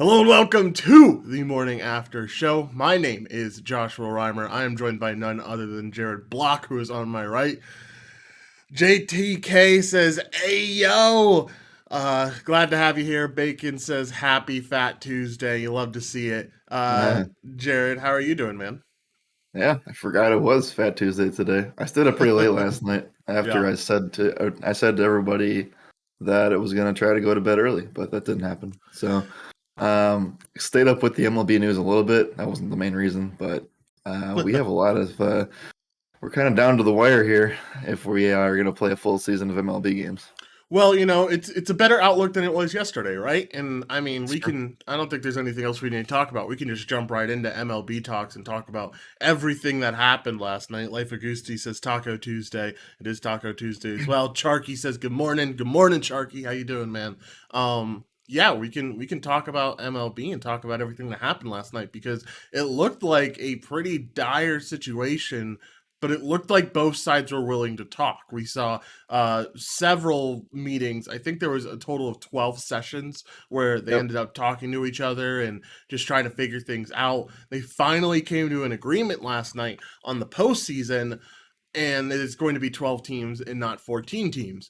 Hello and welcome to the Morning After Show. My name is Joshua Reimer. I am joined by none other than Jared Block, who is on my right. JTK says, "Hey yo, glad to have you here." Bacon says, "Happy Fat Tuesday." You love to see it. Uh, Jared, how are you doing, man? yeah, I forgot it was Fat Tuesday today. I stayed up pretty late last night Yeah. after I said to everybody that it was gonna try to go to bed early, but that didn't happen. So, stayed up with the MLB news a little bit. That wasn't the main reason, but we have a lot of we're kind of down to the wire here if we are gonna play a full season of MLB games. Well, it's a better outlook than it was yesterday, right? And I mean, It's true. I don't think there's anything else we need to talk about. We can just jump right into MLB talks and talk about everything that happened last night. Life Augusti says Taco Tuesday. It is Taco Tuesday as well. Charky says good morning. Good morning, Charky. How you doing, man? Yeah, we can talk about MLB and talk about everything that happened last night because it looked like a pretty dire situation, but it looked like both sides were willing to talk. We saw several meetings. I think there was a total of 12 sessions where they Yep. ended up talking to each other and just trying to figure things out. They finally came to an agreement last night on the postseason, and it's going to be 12 teams and not 14 teams.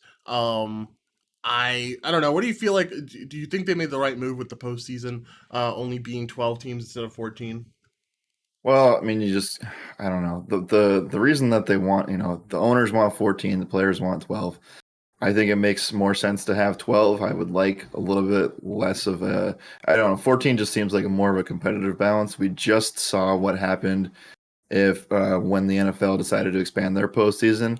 I don't know. What do you feel like? Do you think they made the right move with the postseason only being 12 teams instead of 14? Well, I mean, I don't know. The reason that they want, the owners want 14, the players want 12. I think it makes more sense to have 12. I would like a little bit less of I don't know, 14 just seems like a more of a competitive balance. We just saw what happened if when the NFL decided to expand their postseason.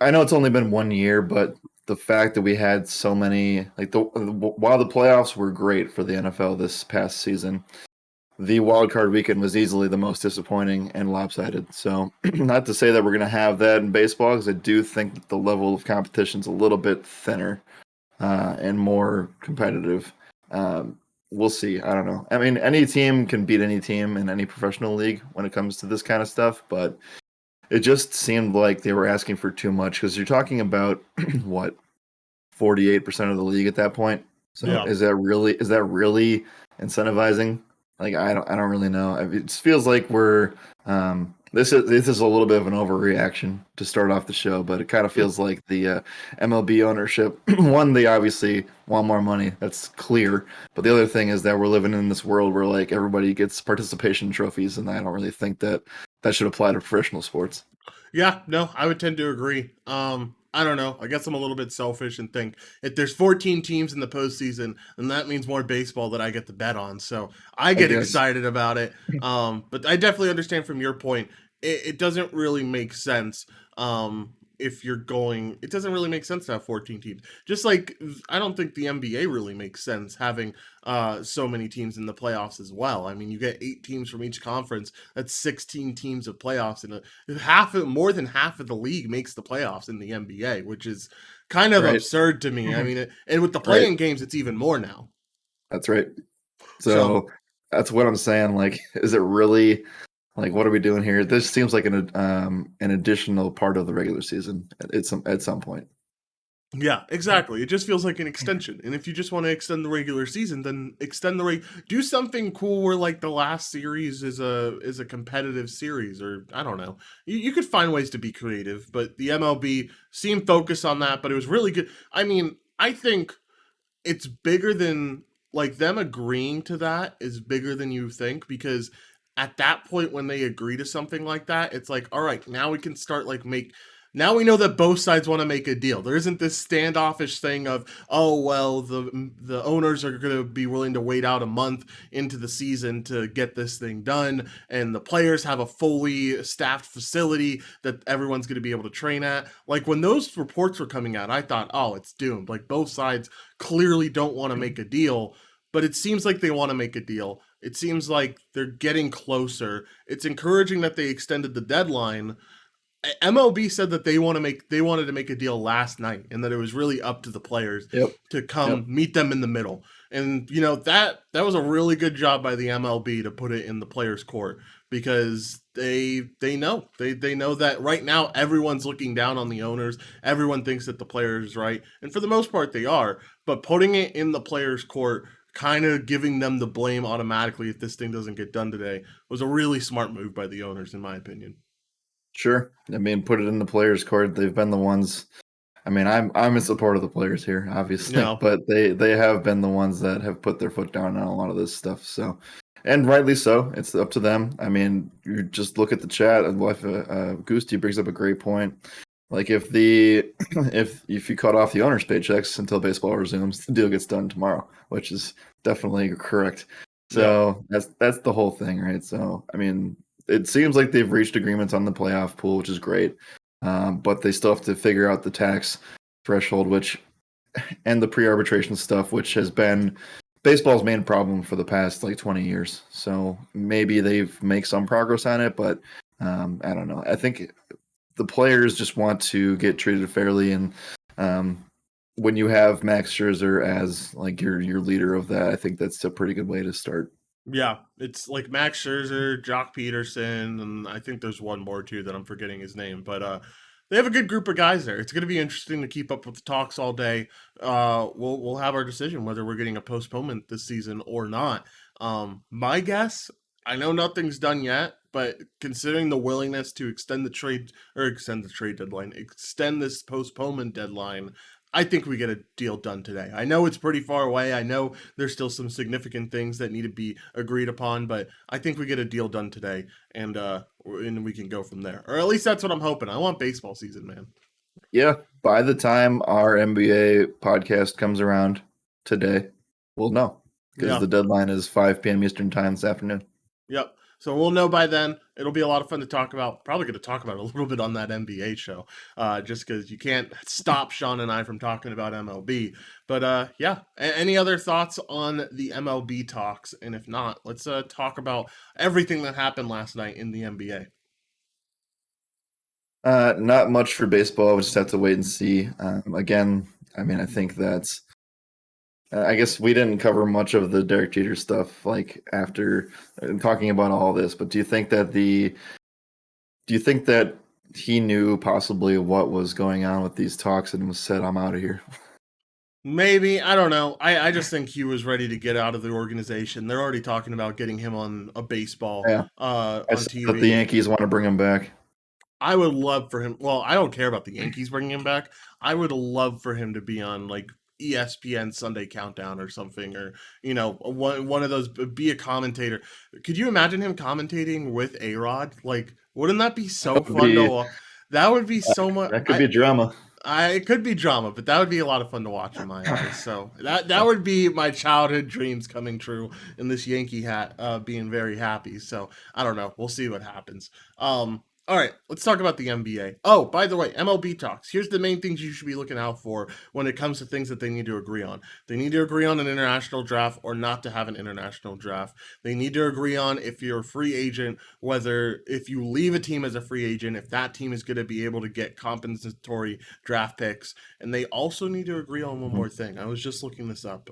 I know it's only been 1 year, but the fact that we had so many, while the playoffs were great for the NFL this past season, the wild card weekend was easily the most disappointing and lopsided. So, not to say that we're going to have that in baseball, because I do think that the level of competition is a little bit thinner and more competitive. We'll see. I don't know. I mean, any team can beat any team in any professional league when it comes to this kind of stuff, but it just seemed like they were asking for too much because you're talking about what 48% of the league at that point. So Yeah. is that really incentivizing? Like I don't really know. It just feels like we're this is a little bit of an overreaction to start off the show, but it kind of feels like the MLB ownership one, they obviously want more money. That's clear. But the other thing is that we're living in this world where like everybody gets participation trophies, and I don't really think that that should apply to professional sports. Yeah, no, I would tend to agree. I don't know. I guess I'm a little bit selfish and think if there's 14 teams in the postseason, then that means more baseball that I get to bet on. So I I get guess. excited about it. But I definitely understand from your point, it doesn't really make sense. If you're going, it doesn't really make sense to have 14 teams. Just like I don't think the NBA really makes sense having so many teams in the playoffs as well. I mean, you get 8 teams from each conference. That's 16 teams of playoffs, and more than half of the league makes the playoffs in the NBA, which is kind of Right. absurd to me. I mean, and with the Right. playing games, it's even more now. That's right. So So that's what I'm saying. Like, is it really like what are we doing here? This seems like an additional part of the regular season at some point. yeah, exactly. It just feels like an extension. And if you just want to extend the regular season, then extend do something cool where like the last series is a competitive series, or I don't know. You could find ways to be creative, but the MLB seemed focused on that, but it was really good. I mean, I think it's bigger than like them agreeing to that is bigger than you think because at that point when they agree to something like that, it's like, all right, now we can start like make now we know that both sides want to make a deal. There isn't this standoffish thing of, oh well, the owners are going to be willing to wait out a month into the season to get this thing done, and the players have a fully staffed facility that everyone's going to be able to train at. Like when those reports were coming out, I thought, oh, it's doomed. Like both sides clearly don't want to make a deal, but it seems like they want to make a deal. It seems like they're getting closer. It's encouraging that they extended the deadline. MLB said that they wanted to make a deal last night and that it was really up to the players Yep. to come Yep. meet them in the middle. And that was a really good job by the MLB to put it in the players' court because they know that right now everyone's looking down on the owners. Everyone thinks that the players right, and for the most part they are. But putting it in the players' court kind of giving them the blame automatically if this thing doesn't get done today was a really smart move by the owners, in my opinion. Sure. I mean, put it in the players' court. They've been the ones. I mean, I'm in support of the players here, obviously, Yeah. but they have been the ones that have put their foot down on a lot of this stuff. So, and rightly so. It's up to them. I mean, you just look at the chat, and Gusti brings up a great point. Like if the if you cut off the owners' paychecks until baseball resumes, the deal gets done tomorrow, which is definitely correct. Yeah. So that's the whole thing, right? So I mean, it seems like they've reached agreements on the playoff pool, which is great. But they still have to figure out the tax threshold, and the pre-arbitration stuff, which has been baseball's main problem for the past like 20 years. So maybe they've made some progress on it, but I don't know. I think the players just want to get treated fairly, and when you have Max Scherzer as like your leader of that, I think that's a pretty good way to start. Yeah, it's like Max Scherzer, Jock Peterson, and I think there's one more too that I'm forgetting his name, but they have a good group of guys there. It's going to be interesting to keep up with the talks all day. We'll have our decision whether we're getting a postponement this season or not. My guess, I know nothing's done yet, but considering the willingness to extend the trade deadline, extend this postponement deadline, I think we get a deal done today. I know it's pretty far away. I know there's still some significant things that need to be agreed upon, but I think we get a deal done today, and we can go from there. Or at least that's what I'm hoping. I want baseball season, man. Yeah, by the time our NBA podcast comes around today, we'll know because Yeah. the deadline is 5 p.m. Eastern time this afternoon. Yep. So we'll know by then. It'll be a lot of fun to talk about. Probably going to talk about it a little bit on that NBA show, just because you can't stop Sean and I from talking about MLB. But yeah, any other thoughts on the MLB talks? And if not, let's talk about everything that happened last night in the NBA. Not much for baseball. We just have to wait and see. Again, I mean, I think that's. I guess we didn't cover much of the Derek Jeter stuff, like after talking about all this. But do you think that he knew possibly what was going on with these talks and was said, "I'm out of here"? Maybe. I don't know. I just think he was ready to get out of the organization. They're already talking about getting him on a baseball Yeah, I on said that the TV. Yankees want to bring him back. I would love for him. Well, I don't care about the Yankees bringing him back. I would love for him to be on like ESPN Sunday Countdown or something, or one of those. Be a commentator. Could you imagine him commentating with A-Rod? Like, wouldn't that be so That would fun be to? That would be so much. that could be drama. It could be drama, but that would be a lot of fun to watch in my eyes. So that would be my childhood dreams coming true in this Yankee hat, being very happy. So I don't know. We'll see what happens. All right, let's talk about the NBA. Oh, by the way, MLB talks. Here's the main things you should be looking out for when it comes to things that they need to agree on. They need to agree on an international draft or not to have an international draft. They need to agree on if you're a free agent, whether if you leave a team as a free agent, if that team is going to be able to get compensatory draft picks. And they also need to agree on one more thing. I was just looking this up.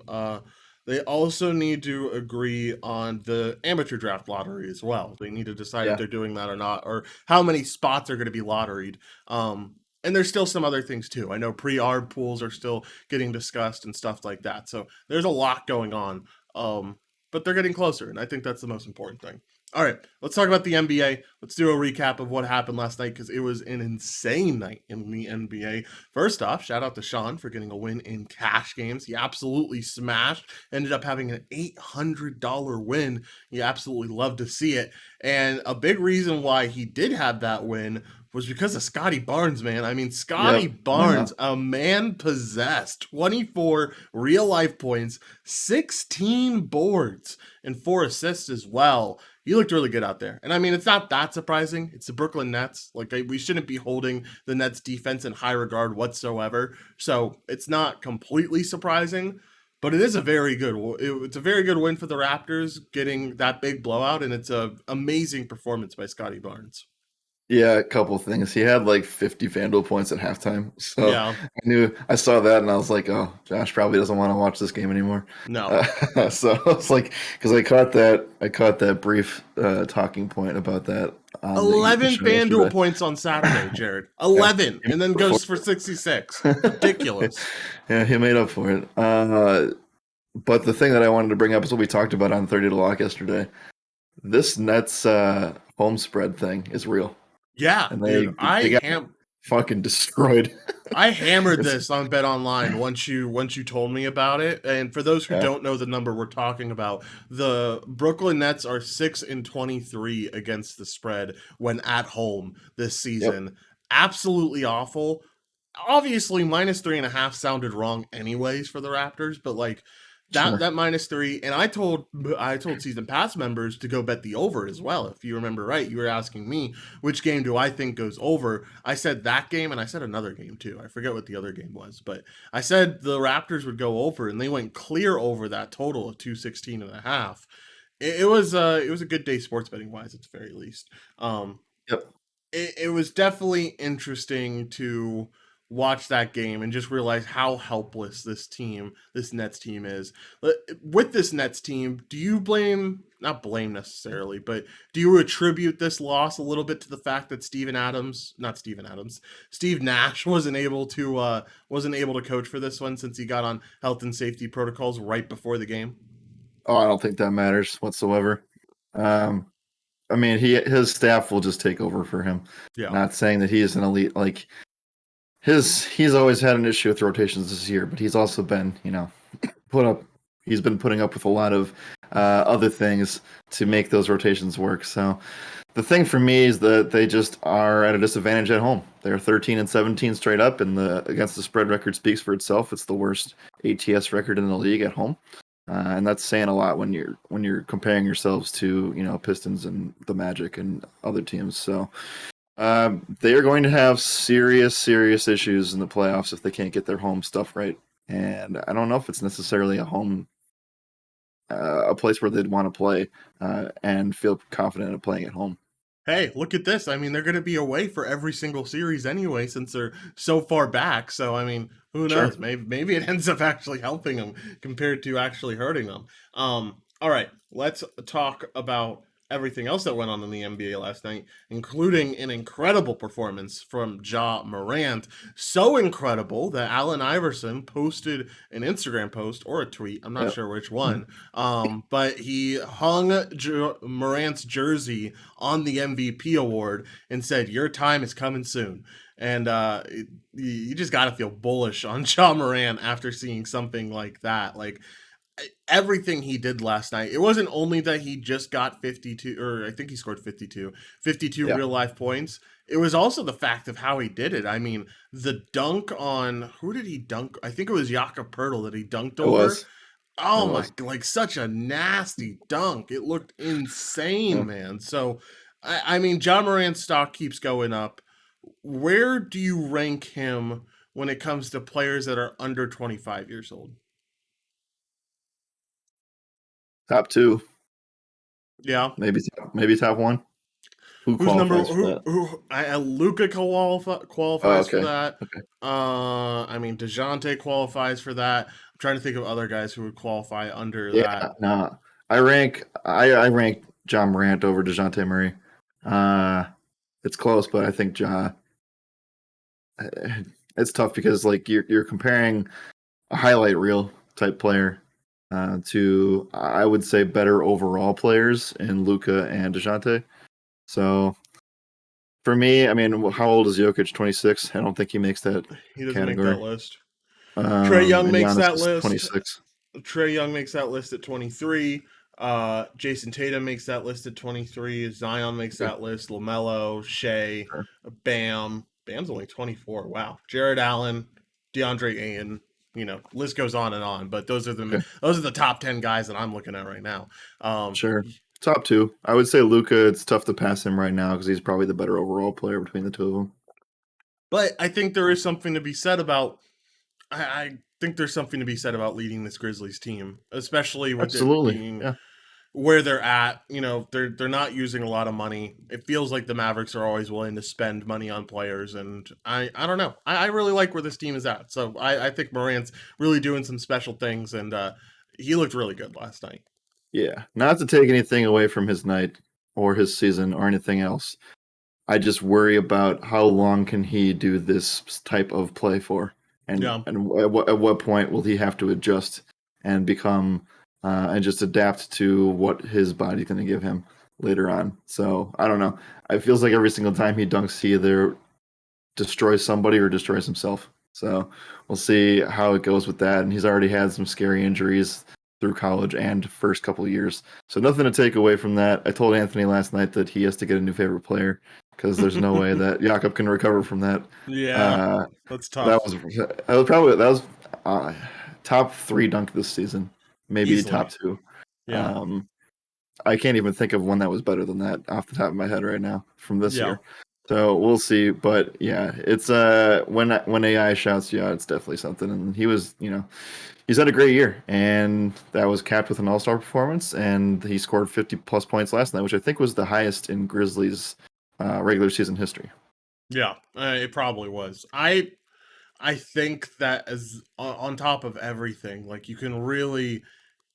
They also need to agree on the amateur draft lottery as well. They need to decide if they're doing that or not, or how many spots are going to be lotteried. And there's still some other things too. I know pre-arb pools are still getting discussed and stuff like that. So there's a lot going on. But they're getting closer, and I think that's the most important thing. All right, let's talk about the NBA. Let's do a recap of what happened last night because it was an insane night in the NBA. First off, shout out to Sean for getting a win in cash games. He absolutely smashed. Ended up having an $800 win. You absolutely love to see it. And a big reason why he did have that win was because of Scotty Barnes, man. I mean, Scotty Barnes, a man possessed, 24 real life points, 16 boards, and 4 assists as well. He looked really good out there. And I mean, it's not that surprising. It's the Brooklyn Nets. Like, we shouldn't be holding the Nets defense in high regard whatsoever. So it's not completely surprising. But it is a very good. It's a very good win for the Raptors, getting that big blowout, and it's an amazing performance by Scotty Barnes. Yeah, a couple of things. He had like 50 FanDuel points at halftime. So Yeah. I saw that and I was like, oh, Josh probably doesn't want to watch this game anymore. No. So it's like, because I caught that brief talking point about that. 11 FanDuel points on Saturday, Jared. 11, and then goes for 66. Ridiculous. Yeah, he made up for it. But the thing that I wanted to bring up is what we talked about on 30 to Lock yesterday. This Nets home spread thing is real, Yeah, and dude. they got fucking destroyed. I hammered It's, this on Bet Online once you told me about it. And for those who yeah, don't know the number we're talking about, the Brooklyn Nets are 6-23 against the spread when at home this yep, season. Absolutely awful. Obviously, -3.5 sounded wrong anyways for the Raptors, but like sure. that -3, and I told season pass members to go bet the over as well. If you remember right, you were asking me which game do I think goes over. I said that game, and I said another game too. I forget what the other game was, but I said the Raptors would go over, and they went clear over that total of 216.5. It was a good day sports betting wise at the very least. Yep. It was definitely interesting to watch that game and just realize how helpless this Nets team is. With this Nets team, do you not blame necessarily, but do you attribute this loss a little bit to the fact that Steve Nash wasn't able to coach for this one since he got on health and safety protocols right before the game? Oh, I don't think that matters whatsoever. Um, I mean, his staff will just take over for him. Yeah. Not saying that he is an elite. Like he's always had an issue with rotations this year, but he's also been, put up. He's been putting up with a lot of other things to make those rotations work. So the thing for me is that they just are at a disadvantage at home. They're 13 and 17 straight up, and the against the spread record speaks for itself. It's the worst ATS record in the league at home. And that's saying a lot when you're comparing yourselves to Pistons and the Magic and other teams. So they are going to have serious issues in the playoffs if they can't get their home stuff right. And I don't know if it's necessarily a place where they'd want to play and feel confident of playing at home. Hey, look at this. I mean, they're going to be away for every single series anyway, since they're so far back. So, I mean, who Sure. knows? Maybe it ends up actually helping them compared to actually hurting them. All right, let's talk about everything else that went on in the NBA last night, including an incredible performance from Ja Morant. So incredible that Allen Iverson posted an Instagram post or a tweet. I'm not Yep. sure which one. But he hung Morant's jersey on the MVP award and said, "Your time is coming soon." And you just got to feel bullish on Ja Morant after seeing something like that. Like everything he did last night, it wasn't only that he just got 52, or I think he scored 52 Yeah. real life points. It was also the fact of how he did it. I mean, the dunk on who did he dunk? I think it was Jakob Pertl that he dunked It over. was. It Oh my, was. like such a nasty dunk. It looked insane, Yeah. man. So, I mean, John Morant's stock keeps going up. Where do you rank him when it comes to players that are under 25 years old? Top two, Yeah. maybe top one. Who Who's number qualifies for that? Luca Oh, qualifies for okay. that. Okay. I mean DeJounte qualifies for that. I'm trying to think of other guys who would qualify under Yeah. that. No, I rank John Morant over DeJounte Murray. Uh, it's close, but I think it's tough because like you're comparing a highlight reel type player to I would say better overall players in Luca and DeJounte. So for me, I mean, how old is Jokic? 26. I don't think he makes that He doesn't make that category. list. Trey Young And makes Giannis that is list. 26. Trey Young makes that list at 23. Jason Tatum makes that list at 23. Zion makes Okay, that list. LaMelo, Shea, sure. Bam. Bam's only 24. Wow. Jared Allen, DeAndre Ayton. List goes on and on. But Okay, those are the top 10 guys that I'm looking at right now. Um, sure. Top two. I would say Luca. It's tough to pass him right now because he's probably the better overall player between the two of them. but I think there is something to be said about. I think there's something to be said about leading this Grizzlies team, especially with it Absolutely. being Yeah. where they're at. They're not using a lot of money. It feels like the Mavericks are always willing to spend money on players, and I don't know. I really like where this team is at. So I think Morant's really doing some special things, and he looked really good last night. Yeah. Not to take anything away from his night or his season or anything else. I just worry about how long can he do this type of play for, and Yeah. and at what point will he have to adjust and become and just adapt to what his body's going to give him later on. So I don't know. It feels like every single time he dunks, he either destroys somebody or destroys himself. So we'll see how it goes with that. And he's already had some scary injuries through college and first couple of years. So nothing to take away from that. I told Anthony last night that he has to get a new favorite player because there's no way that Jakob can recover from that. Yeah, Uh, that's that tough. was probably top 3 dunk this season, maybe top Easily. 2. Yeah. Um, I can't even think of one that was better than that off the top of my head right now from this Yeah. year. So we'll see, but yeah, it's when AI shouts you out, it's definitely something. And he was, he's had a great year, and that was capped with an All-Star performance, and he scored 50 plus points last night, which I think was the highest in Grizzlies regular season history. Yeah. It probably was. I think that as on top of everything, like you can really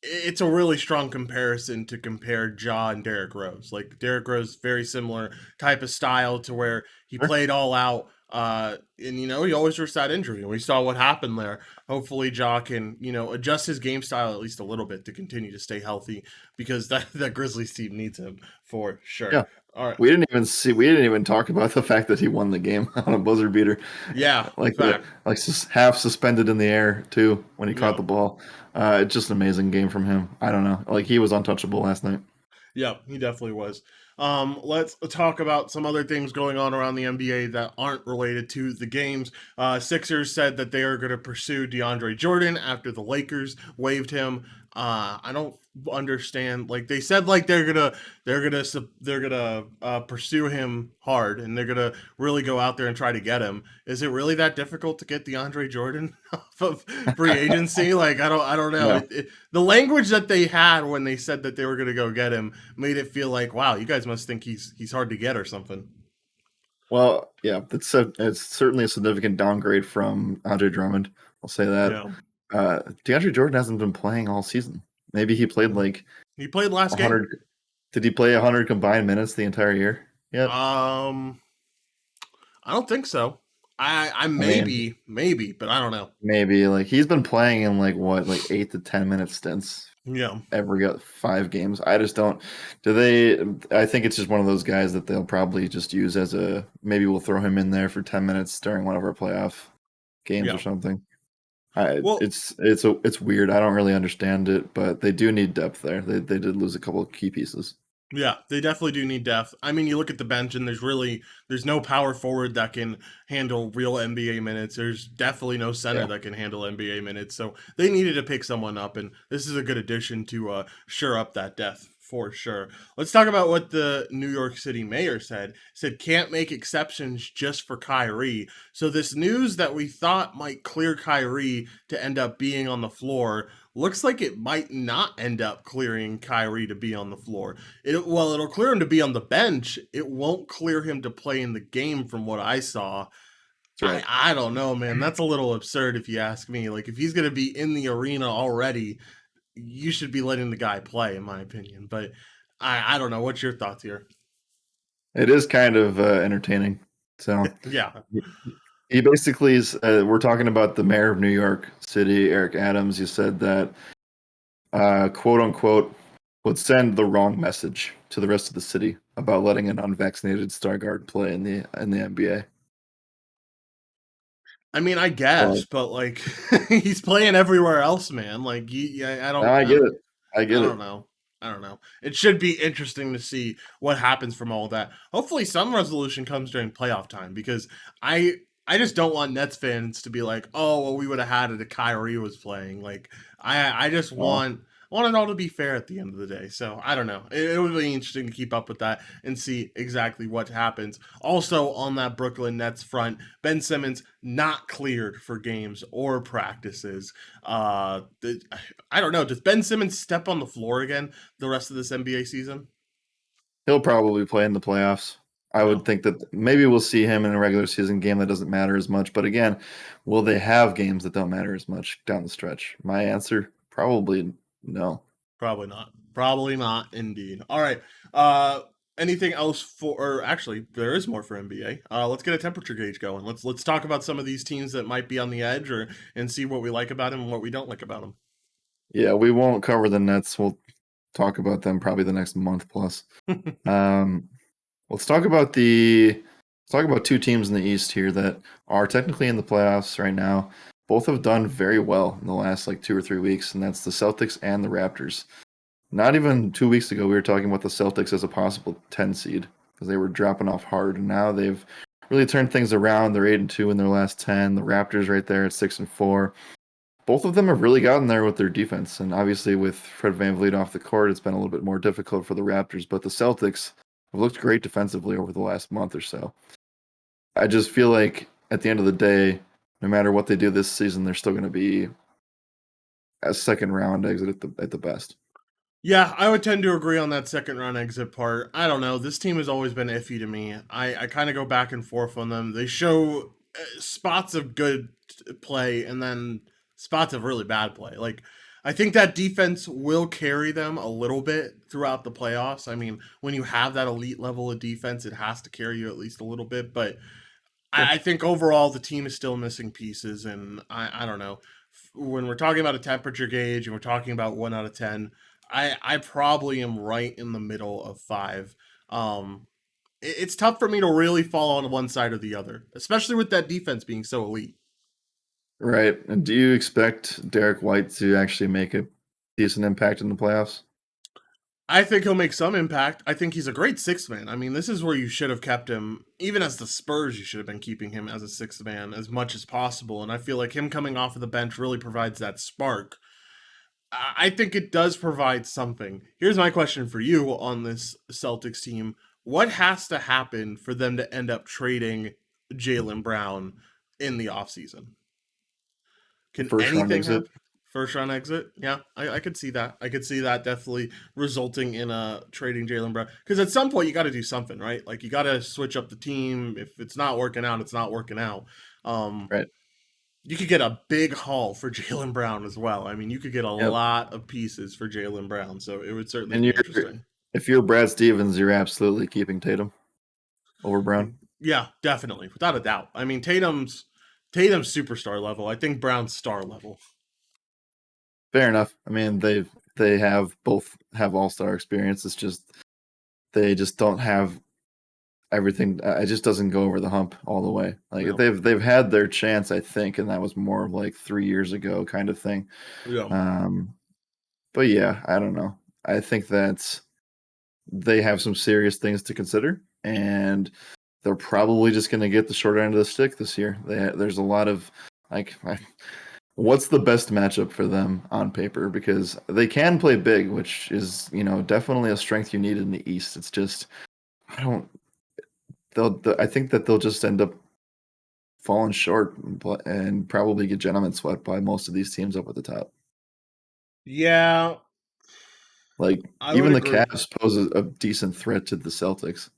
it's a really strong comparison to compare Ja and Derrick Rose. Like Derrick Rose, very similar type of style to where he Sure. played all out. And he always risked that injury, and we saw what happened there. Hopefully, Ja can adjust his game style at least a little bit to continue to stay healthy because that Grizzlies team needs him for sure. Yeah. All right, We didn't even talk about the fact that he won the game on a buzzer beater, yeah, like fact, half suspended in the air too when he caught yeah. the ball. It's just an amazing game from him. I don't know, like he was untouchable last night. Yeah, he definitely was. Let's talk about some other things going on around the NBA that aren't related to the games. Sixers said that they are going to pursue DeAndre Jordan after the Lakers waived him. I don't understand. Like they said, like they're gonna pursue him hard, and they're gonna really go out there and try to get him. Is it really that difficult to get DeAndre Jordan off of free agency? Like I don't know. No, The language that they had when they said that they were gonna go get him made it feel like, wow, you guys must think he's hard to get or something. well, yeah, it's certainly a significant downgrade from Andre Drummond. I'll say that. Yeah. DeAndre Jordan hasn't been playing all season. Maybe he played Mhm. like He played last game. 100. Did he play 100 combined minutes the entire year? Yep. Um, I don't think so. I I mean, maybe, but I don't know. maybe like he's been playing in like 8 to 10 minute stints Yeah. every 5 games. I just don't. Do they? I think it's just one of those guys that they'll probably just use as a maybe we'll throw him in there for 10 minutes during one of our playoff games or Yeah. something. Well, It's weird. I don't really understand it, but they do need depth there. They did lose a couple of key pieces. yeah, they definitely do need depth. I mean, you look at the bench and there's no power forward that can handle real NBA minutes. There's definitely no center Yeah. that can handle NBA minutes. So they needed to pick someone up, and this is a good addition to shore up that depth for sure. Let's talk about what the New York City mayor said. Said can't make exceptions just for Kyrie. So this news that we thought might clear Kyrie to end up being on the floor looks like it might not end up clearing Kyrie to be on the floor. It'll clear him to be on the bench. It won't clear him to play in the game, from what I saw. That's I right. I don't know, man. That's a little absurd if you ask me. Like if he's gonna be in the arena already, you should be letting the guy play, in my opinion. But I don't know. What's your thoughts here? It is kind of entertaining. So Yeah, he basically is. We're talking about the mayor of New York City, Eric Adams. He said that quote unquote would send the wrong message to the rest of the city about letting an unvaccinated star guard play in the NBA. I mean, I So guess, but like he's playing everywhere else, man. Like, I no, don't, I I get don't, it. I I get it. don't know. I don't know. It should be interesting to see what happens from all that. Hopefully, some resolution comes during playoff time because I I just don't want Nets fans to be like, oh, well, we would have had it if Kyrie was playing. Like, I just No. want it all to be fair at the end of the day. So I don't know. It would be interesting to keep up with that and see exactly what happens. Also, on that Brooklyn Nets front, Ben Simmons not cleared for games or practices. I don't know. Does Ben Simmons step on the floor again the rest of this NBA season? He'll probably play in the playoffs. I Yeah, would think that maybe we'll see him in a regular season game that doesn't matter as much. But again, will they have games that don't matter as much down the stretch? My answer, probably no. probably not. Probably not, indeed. All right. Uh, anything else for? Or actually, there is more for NBA. Let's get a temperature gauge going. Let's talk about some of these teams that might be on the edge, or and see what we like about them and what we don't like about them. Yeah, we won't cover the Nets. We'll talk about them probably the next month plus. Um, let's talk about two teams in the East here that are technically in the playoffs right now. Both have done very well in the last like 2 or 3 weeks, and that's the Celtics and the Raptors. Not even 2 weeks ago, we were talking about the Celtics as a possible 10 seed because they were dropping off hard, and now they've really turned things around. They're 8-2 in their last 10. The Raptors right there at 6-4. Both of them have really gotten there with their defense, and obviously with Fred VanVleet off the court, it's been a little bit more difficult for the Raptors. But the Celtics have looked great defensively over the last month or so. I just feel like at the end of the day, no matter what they do this season, they're still going to be a second round exit at the best. Yeah, I would tend to agree on that second round exit part. I don't know. This team has always been iffy to me. I kind of go back and forth on them. They show spots of good play and then spots of really bad play. Like, I think that defense will carry them a little bit throughout the playoffs. I mean, when you have that elite level of defense, it has to carry you at least a little bit. But Sure. I think overall the team is still missing pieces, and I don't know. When we're talking about a temperature gauge and we're talking about 1 out of 10, I probably am right in the middle of five. It's tough for me to really fall on one side or the other, especially with that defense being so elite. Right. And do you expect Derek White to actually make a decent impact in the playoffs? I think he'll make some impact. I think he's a great sixth man. I mean, this is where you should have kept him. Even as the Spurs, you should have been keeping him as a sixth man as much as possible. And I feel like him coming off of the bench really provides that spark. I think it does provide something. Here's my question for you on this Celtics team. What has to happen for them to end up trading Jaylen Brown in the offseason? Can First round anything exit? happen? First round exit? Yeah, I could see that. I could see that definitely resulting in trading Jaylen Brown. Because at some point you got to do something, right? Like you got to switch up the team. If it's not working out, it's not working out. Um, Right. you could get a big haul for Jaylen Brown as well. I mean, you could get a Yep. lot of pieces for Jaylen Brown, so it would certainly And be you're interesting. if you're Brad Stevens, you're absolutely keeping Tatum over Brown. Yeah, definitely, without a doubt. I mean, Tatum's superstar level. I think Brown's star level. Fair enough. I mean, they have both have all-star experience. It's just they just don't have everything. It just doesn't go over the hump all the way. Like No. they've had their chance, I think, and that was more of like 3 years ago kind of thing. Yeah. Um, but yeah, I don't know. I think that they have some serious things to consider, and they're probably just going to get the short end of the stick this year. There's a lot of like, what's the best matchup for them on paper? Because they can play big, which is definitely a strength you need in the East. It's just I don't. I think that they'll just end up falling short and probably get gentlemen swept by most of these teams up at the top. Yeah, Like I would even the agree. Cavs pose a decent threat to the Celtics.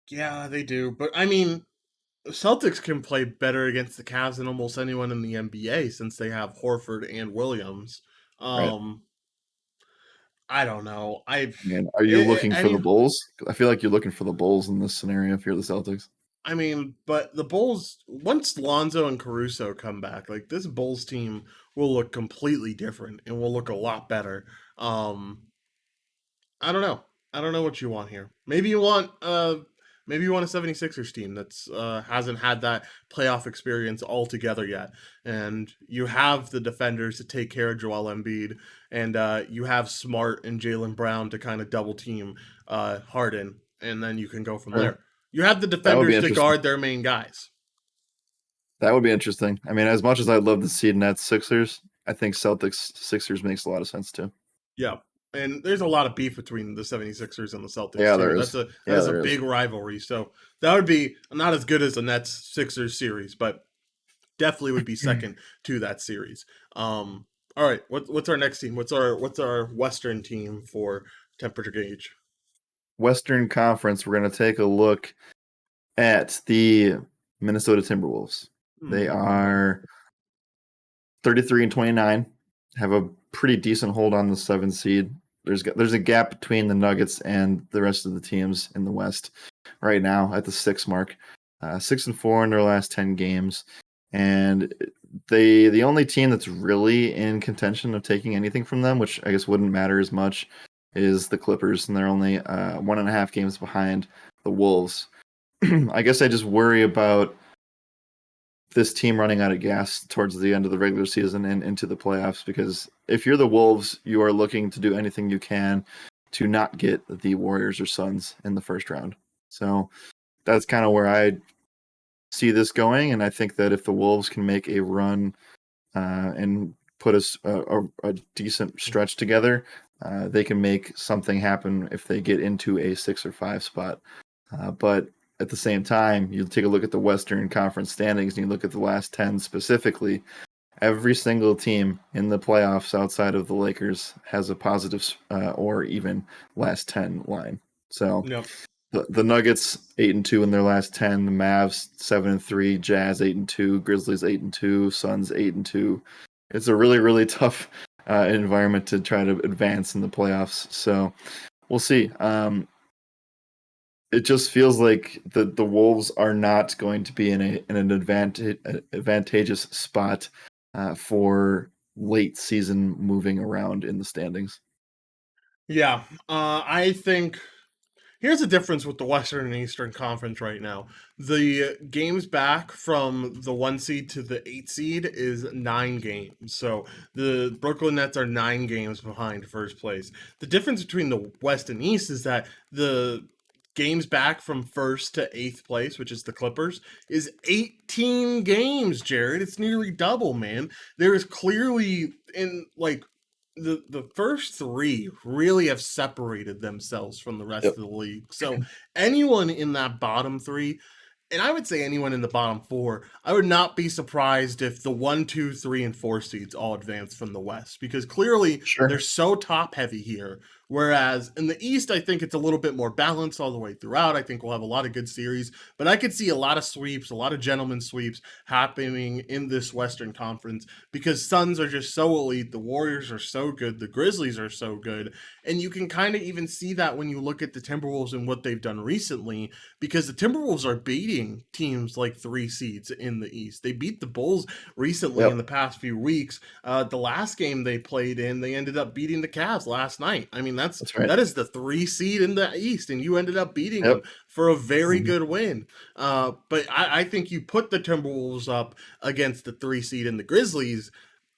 Yeah, they do. But I mean, Celtics can play better against the Cavs than almost anyone in the NBA since they have Horford and Williams. Right. Um, I don't know. Man, are you looking for the Any. Bulls? I feel like you're looking for the Bulls in this scenario if you're the Celtics. I mean, but the Bulls once Lonzo and Caruso come back, like this Bulls team will look completely different and will look a lot better. Um, I don't know. I don't know what you want here. Maybe you want a 76ers team that's hasn't had that playoff experience altogether yet. And you have the defenders to take care of Joel Embiid, and you have Smart and Jaylen Brown to kind of double team Harden, and then you can go from Sure. there. You have the That would be defenders to interesting. guard their main guys. That would be interesting. I mean, as much as I'd love to see Nets Sixers, I think Celtics Sixers makes a lot of sense too. Yeah. And there's a lot of beef between the 76ers and the Celtics Yeah, too. there That's is. a that Yeah, is a there is. big rivalry. So that would be not as good as the Nets Sixers series, but definitely would be second to that series. All right, what's our next team? What's our Western team for temperature gauge? Western Conference, we're going to take a look at the Minnesota Timberwolves. They Hmm. are 33-29, have a pretty decent hold on the 7th seed. There's a gap between the Nuggets and the rest of the teams in the West right now at the 6 mark. 6-4 in their last 10 games, and the only team that's really in contention of taking anything from them, which I guess wouldn't matter as much, is the Clippers, and they're only 1.5 games behind the Wolves. I guess I just worry about this team running out of gas towards the end of the regular season and into the playoffs, because if you're the Wolves, you are looking to do anything you can to not get the Warriors or Suns in the first round. So that's kind of where I see this going, and I think that if the Wolves can make a run and put a decent stretch together, they can make something happen if they get into a 6 or 5 spot. But at the same time, you take a look at the Western Conference standings and you look at the last 10 specifically, every single team in the playoffs outside of the Lakers has a positive or even last 10 line. So Yep. the Nuggets 8-2 in their last 10, the Mavs 7-3, Jazz 8-2, Grizzlies 8-2, Suns 8-2. It's a really, really tough environment to try to advance in the playoffs. So we'll see. It just feels like the Wolves are not going to be in an advantageous spot for late season moving around in the standings. Yeah. I think here's the difference with the Western and Eastern Conference right now. The games back from the 1 seed to the 8 seed is 9 games. So the Brooklyn Nets are 9 games behind first place. The difference between the West and East is that the games back from first to eighth place, which is the Clippers, is 18 games, Jared. It's nearly double, man. There is clearly in like the first three really have separated themselves from the rest Yep. of the league. So anyone in that bottom three, and I would say anyone in the bottom four, I would not be surprised if the 1, 2, 3, and 4 seeds all advance from the West, because clearly they're Sure. so top heavy here. Whereas in the East, I think it's a little bit more balanced all the way throughout. I think we'll have a lot of good series, but I could see a lot of sweeps, a lot of gentlemen sweeps happening in this Western Conference because Suns are just so elite. The Warriors are so good. The Grizzlies are so good. And you can kind of even see that when you look at the Timberwolves and what they've done recently, because the Timberwolves are beating teams like 3 seeds in the East. They beat the Bulls recently in Yep. the past few weeks. The last game they played in, they ended up beating the Cavs last night. I mean, That's right. that is the 3 seed in the East, and you ended up beating Yep. them for a very Mhm. good win. But I think you put the Timberwolves up against the 3 seed in the Grizzlies.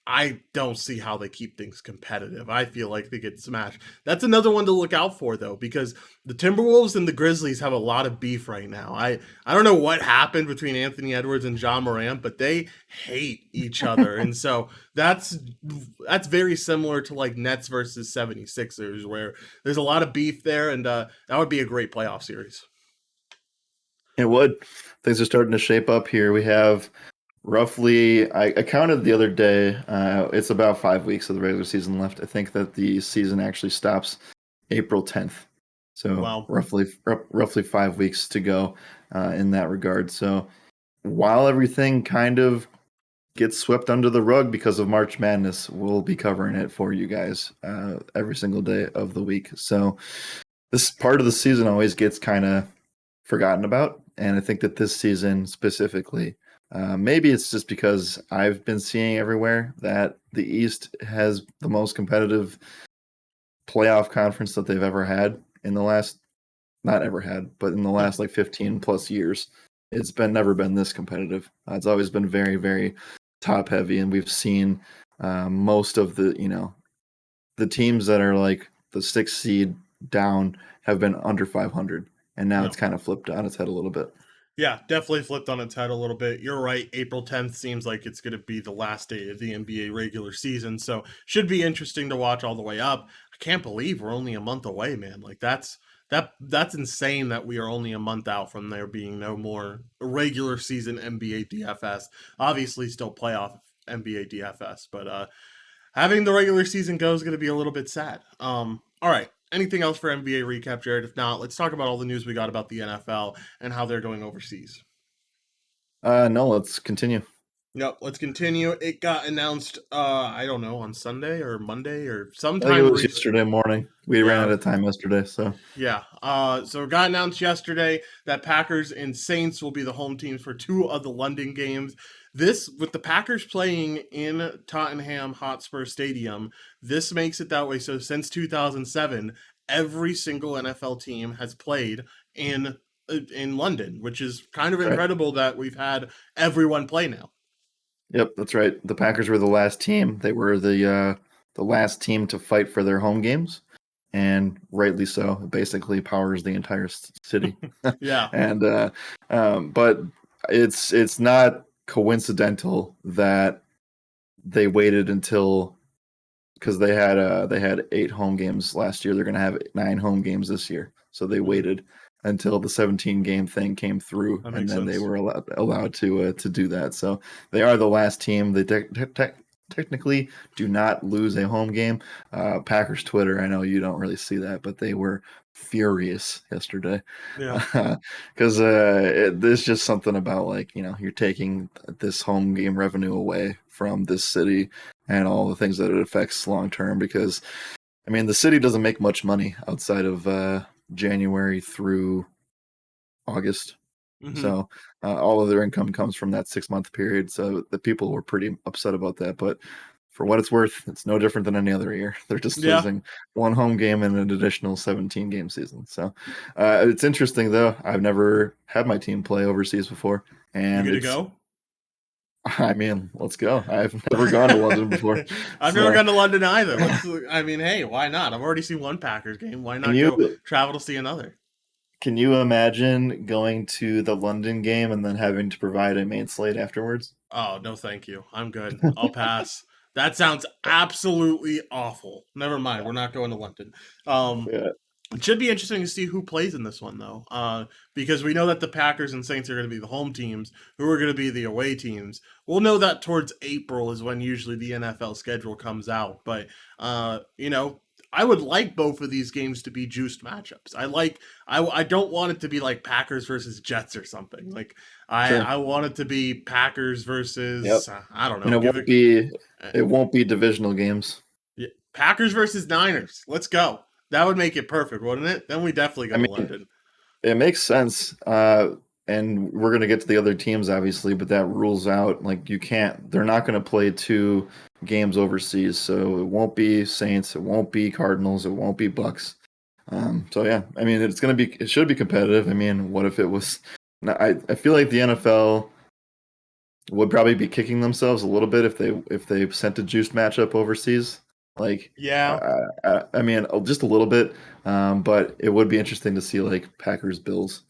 I don't see how they keep things competitive. I feel like they get smashed. That's another one to look out for, though, because the Timberwolves and the Grizzlies have a lot of beef right now. I don't know what happened between Anthony Edwards and John Morant, but they hate each other. And so that's very similar to like Nets versus 76ers, where there's a lot of beef there, and that would be a great playoff series. It would. Things are starting to shape up here. We have roughly, I counted the other day, it's about 5 weeks of the regular season left. I think that the season actually stops April 10th. So Wow. roughly 5 weeks to go in that regard. So while everything kind of gets swept under the rug because of March Madness, we'll be covering it for you guys every single day of the week. So this part of the season always gets kind of forgotten about. And I think that this season specifically, maybe it's just because I've been seeing everywhere that the East has the most competitive playoff conference that they've ever had in the last, not ever had, but in the last like 15 plus years. It's been never been this competitive. It's always been very, very top heavy. And we've seen most of the teams that are like the 6 seed down have been under 500. And now Yeah. it's kind of flipped on its head a little bit. Yeah, definitely flipped on its head a little bit. You're right. April 10th seems like it's going to be the last day of the NBA regular season. So, should be interesting to watch all the way up. I can't believe we're only a month away, man. Like that's insane that we are only a month out from there being no more regular season NBA DFS. Obviously still playoff NBA DFS, but having the regular season go is going to be a little bit sad. All right. Anything else for NBA recap, Jared? If not, let's talk about all the news we got about the NFL and how they're going overseas. No, let's continue. Yep, let's continue. It got announced, I don't know, on Sunday or Monday or I think it sometime was recent. yesterday morning. We ran Yeah, out of time yesterday, so yeah. So it got announced yesterday that Packers and Saints will be the home teams for two of the London games. This with the Packers playing in Tottenham Hotspur Stadium, this makes it that way. So since 2007, every single NFL team has played in London, which is kind of Right. incredible that we've had everyone play now. Yep, that's right. The Packers were the last team. They were the last team to fight for their home games, and rightly so. It basically powers the entire city. Yeah. And but it's not coincidental that they waited until, because they had 8 home games last year. They're going to have 9 home games this year. So they waited until the 17 game thing came through, That and makes then they sense. were allowed to do that. So they are the last team. They technically do not lose a home game. Packers Twitter, I know you don't really see that, but they were furious yesterday, Yeah. because there's just something about, like, you're taking this home game revenue away from this city and all the things that it affects long term. Because I mean, the city doesn't make much money outside of January through August. Hmm. So all of their income comes from that 6 month period. So the people were pretty upset about that. But for what it's worth, it's no different than any other year. They're just Yeah. losing one home game in an additional 17 game season. So it's interesting, though. I've never had my team play overseas before. You And good to it's, go? I mean, let's go. I've never gone to London before. I've never So gone to London either. I mean, hey, why not? I've already seen one Packers game. Why can not you go travel to see another? can you imagine going to the London game and then having to provide a main slate afterwards? Oh, no, thank you. I'm good. I'll pass. That sounds absolutely awful. Never mind. We're not going to London. Um, Yeah. It should be interesting to see who plays in this one, though, because we know that the Packers and Saints are going to be the home teams. Who are going to be the away teams? We'll know that towards April is when usually the NFL schedule comes out. But I would like both of these games to be juiced matchups. I don't want it to be like Packers versus Jets or something. Like Sure. I want it to be Packers Yep. versus I don't And know. Give it uh, it won't be divisional games. yeah, Packers versus Niners. Let's go. That would make it perfect, wouldn't it? Then we definitely I go to mean, London. it makes sense. And we're gonna get to the other teams, obviously, but that rules out, like, you can't. They're not gonna play 2 games overseas, so it won't be Saints, it won't be Cardinals, it won't be Bucks. So yeah, I mean, it should be competitive. I mean, what if it was? I feel like the NFL would probably be kicking themselves a little bit if they sent a juiced matchup overseas. Like, Yeah. I mean, just a little bit, but it would be interesting to see, like, Packers Bills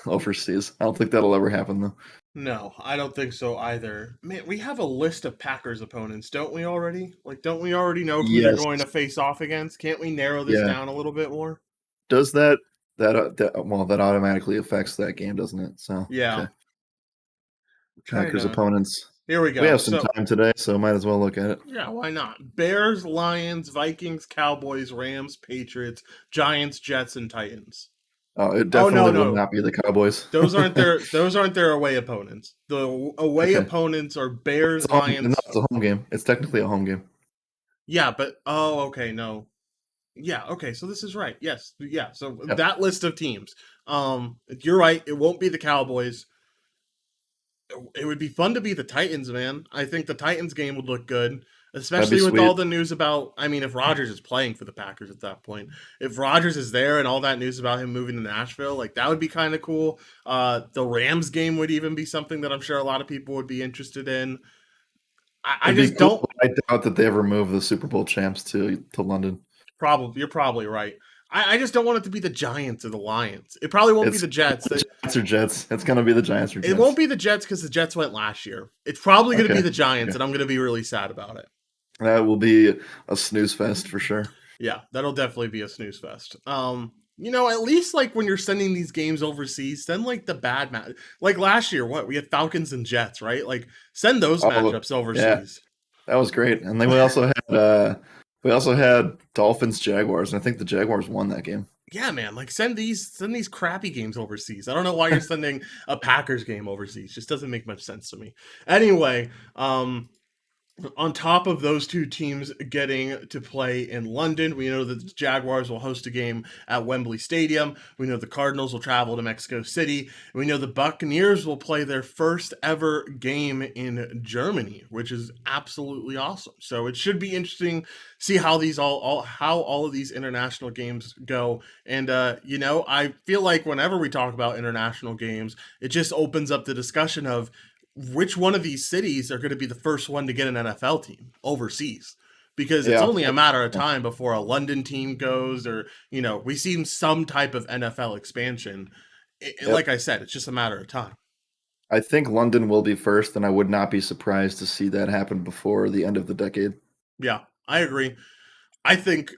overseas. I don't think that'll ever happen, though. No, I don't think so either. Man, we have a list of Packers opponents, don't we already? Like, don't we already know who they're Yes, going to face off against? Can't we narrow this yeah. down a little bit more? Does that automatically affects that game, doesn't it? So Yeah. okay, Trying Packers to. opponents. Here we We go. have some So, time today, so might as well look at it. yeah, why not? Bears, Lions, Vikings, Cowboys, Rams, Patriots, Giants, Jets, and Titans. Oh, it Oh no, definitely will no. not be the Cowboys. Those aren't their away opponents. The away Okay. opponents are It's Bears, a home, no, Lions. it's a home game. It's technically a home game. Yeah, but oh, okay, no. Yeah, okay, so this is right. Yes. Yeah, so Yep. that list of teams. You're right, it won't be the Cowboys. It would be fun to be the Titans, man. I think the Titans game would look good, That'd be especially with sweet. all the news about I mean, if Rodgers is playing for the Packers at that point. If Rodgers is there and all that news about him moving to Nashville, like that would be kind of cool. The Rams game would even be something that I'm sure a lot of people would be interested in. I It'd be just cool, don't but I doubt that they ever move the Super Bowl champs to London. Probably, you're probably right. I just don't want it to be the Giants or the Lions. It probably won't be It's the Jets. the Giants or Jets. It's gonna be the Giants or It won't Jets. be the Jets because the Jets went last year. It's probably going to Okay. be the Giants, Okay. and I'm going to be really sad about it. That will be a snooze fest for sure. Yeah, that'll definitely be a snooze fest. At least like when you're sending these games overseas, send like the bad match. Like last year, what we had Falcons and Jets, right? Like send those Oh, matchups yeah, overseas. that was great. And then we also had Dolphins Jaguars, and I think the Jaguars won that game. Yeah, man. Like send these crappy games overseas. I don't know why you're sending a Packers game overseas. Just doesn't make much sense to me. Anyway, On top of those two teams getting to play in London, we know that the Jaguars will host a game at Wembley Stadium. We know the Cardinals will travel to Mexico City. We know the Buccaneers will play their first ever game in Germany, which is absolutely awesome. So it should be interesting see how these how all of these international games go. And I feel like whenever we talk about international games, it just opens up the discussion of which one of these cities are going to be the first one to get an NFL team overseas, because it's Yeah. only a matter of time before a London team goes, or we see some type of NFL expansion. Yep. Like I said, it's just a matter of time. I think London will be first, and I would not be surprised to see that happen before the end of the decade. Yeah, I agree. I think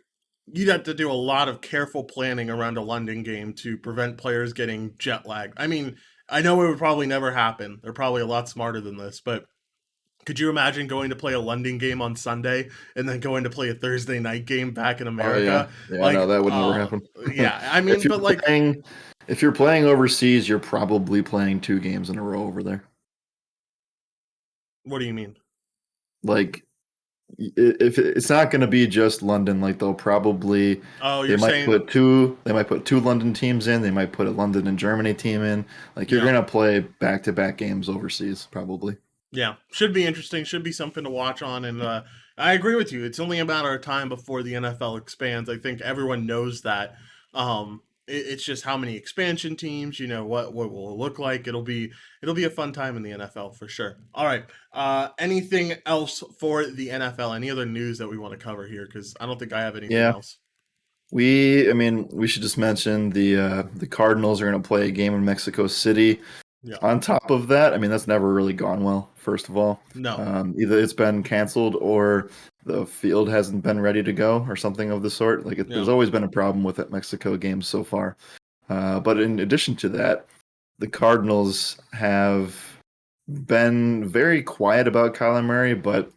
you'd have to do a lot of careful planning around a London game to prevent players getting jet lagged. I mean, I know it would probably never happen. They're probably a lot smarter than this, but could you imagine going to play a London game on Sunday and then going to play a Thursday night game back in Oh yeah, America? yeah. Like, No, that would never happen. yeah. I if mean, you're but like, playing, if you're playing overseas, you're probably playing 2 games in a row over there. what do you mean? Like, if it's not going to be just London, like they'll probably Oh, they you're might saying, put two London teams in. They might put a London and Germany team in. Like you're yeah. going to play back-to-back games overseas, probably. Yeah, should be interesting. Should be something to watch on. And I agree with you. It's only a matter of time before the NFL expands. I think everyone knows that. It's just how many expansion teams. What will it look like? It'll be a fun time in the NFL for sure. All right. Anything else for the NFL? Any other news that we want to cover here? Because I don't think I have anything Yeah, else. I mean, we should just mention the Cardinals are going to play a game in Mexico City. Yeah. On top of that, I mean, that's never really gone well, first of all. No. Either it's been canceled or the field hasn't been ready to go or something of the sort. There's Yeah. always been a problem with it, Mexico games so far. But in addition to that, the Cardinals have been very quiet about Kyler Murray, but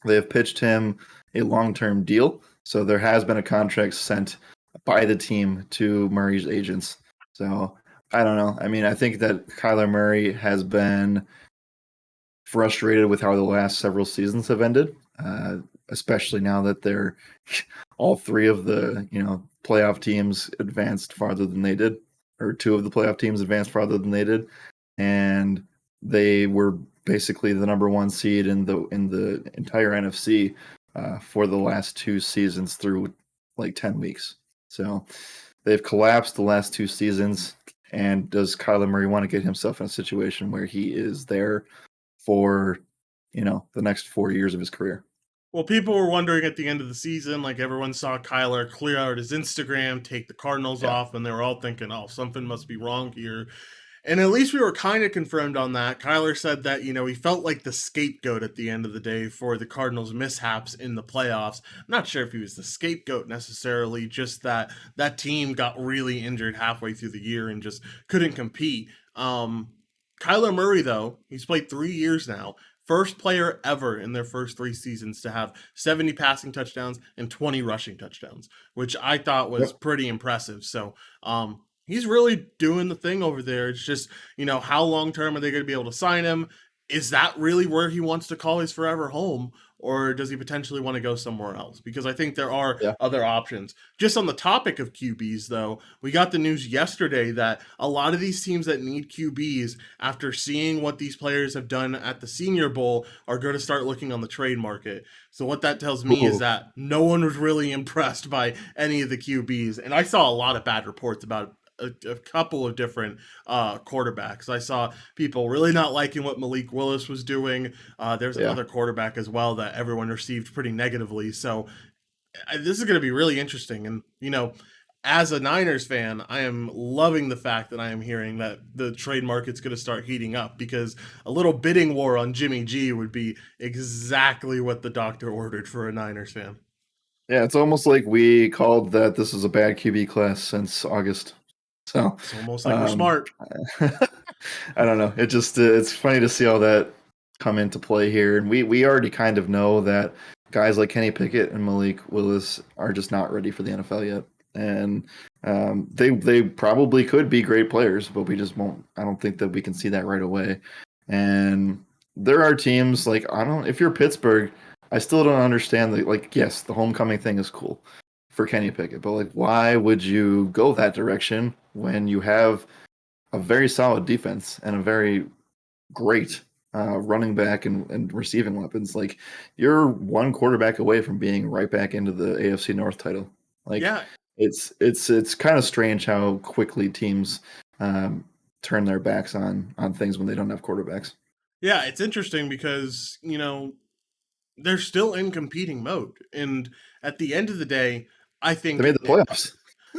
they have pitched him a long-term deal. So there has been a contract sent by the team to Murray's agents. So I don't know. I mean, I think that Kyler Murray has been frustrated with how the last several seasons have ended, especially now that they're all three of the playoff teams advanced farther than they did, or two of the playoff teams advanced farther than they did, and they were basically the number one seed in the entire NFC for the last 2 seasons through like 10 weeks. So they've collapsed the last 2 seasons. And does Kyler Murray want to get himself in a situation where he is there for the next 4 years of his career? Well, people were wondering at the end of the season, like everyone saw Kyler clear out his Instagram, take the Cardinals Yeah. off, and they were all thinking, oh, something must be wrong here. And at least we were kind of confirmed on that. Kyler said that, he felt like the scapegoat at the end of the day for the Cardinals' mishaps in the playoffs. I'm not sure if he was the scapegoat necessarily, just that that team got really injured halfway through the year and just couldn't compete. Kyler Murray, though, he's played 3 years now. First player ever in their first 3 seasons to have 70 passing touchdowns and 20 rushing touchdowns, which I thought was Yep. pretty impressive. So, he's really doing the thing over there. It's just, how long term are they going to be able to sign him? Is that really where he wants to call his forever home? Or does he potentially want to go somewhere else? Because I think there are Yeah. other options. Just on the topic of QBs, though, we got the news yesterday that a lot of these teams that need QBs, after seeing what these players have done at the Senior Bowl, are going to start looking on the trade market. So what that tells me is Ooh. that no one was really impressed by any of the QBs. And I saw a lot of bad reports about a couple of different quarterbacks. I saw people really not liking what Malik Willis was doing. There's Yeah. another quarterback as well that everyone received pretty negatively. So this is going to be really interesting. And, as a Niners fan, I am loving the fact that I am hearing that the trade market's going to start heating up, because a little bidding war on Jimmy G would be exactly what the doctor ordered for a Niners fan. Yeah, it's almost like we called that this is a bad QB class since August. So, It's almost like we're um, smart. I don't know. It's funny to see all that come into play here, and we already kind of know that guys like Kenny Pickett and Malik Willis are just not ready for the NFL yet, and they probably could be great players, but we just won't. I don't think that we can see that right away, and there are teams like I don't. If you're Pittsburgh, I still don't understand the like. Yes, the homecoming thing is cool for Kenny Pickett, but like, why would you go that direction when you have a very solid defense and a very great running back and receiving weapons? Like, you're one quarterback away from being right back into the AFC North title. Like, Yeah, it's kind of strange how quickly teams um, turn their backs on things when they don't have quarterbacks. yeah, it's interesting because they're still in competing mode, and at the end of the day, I They made think, the playoffs.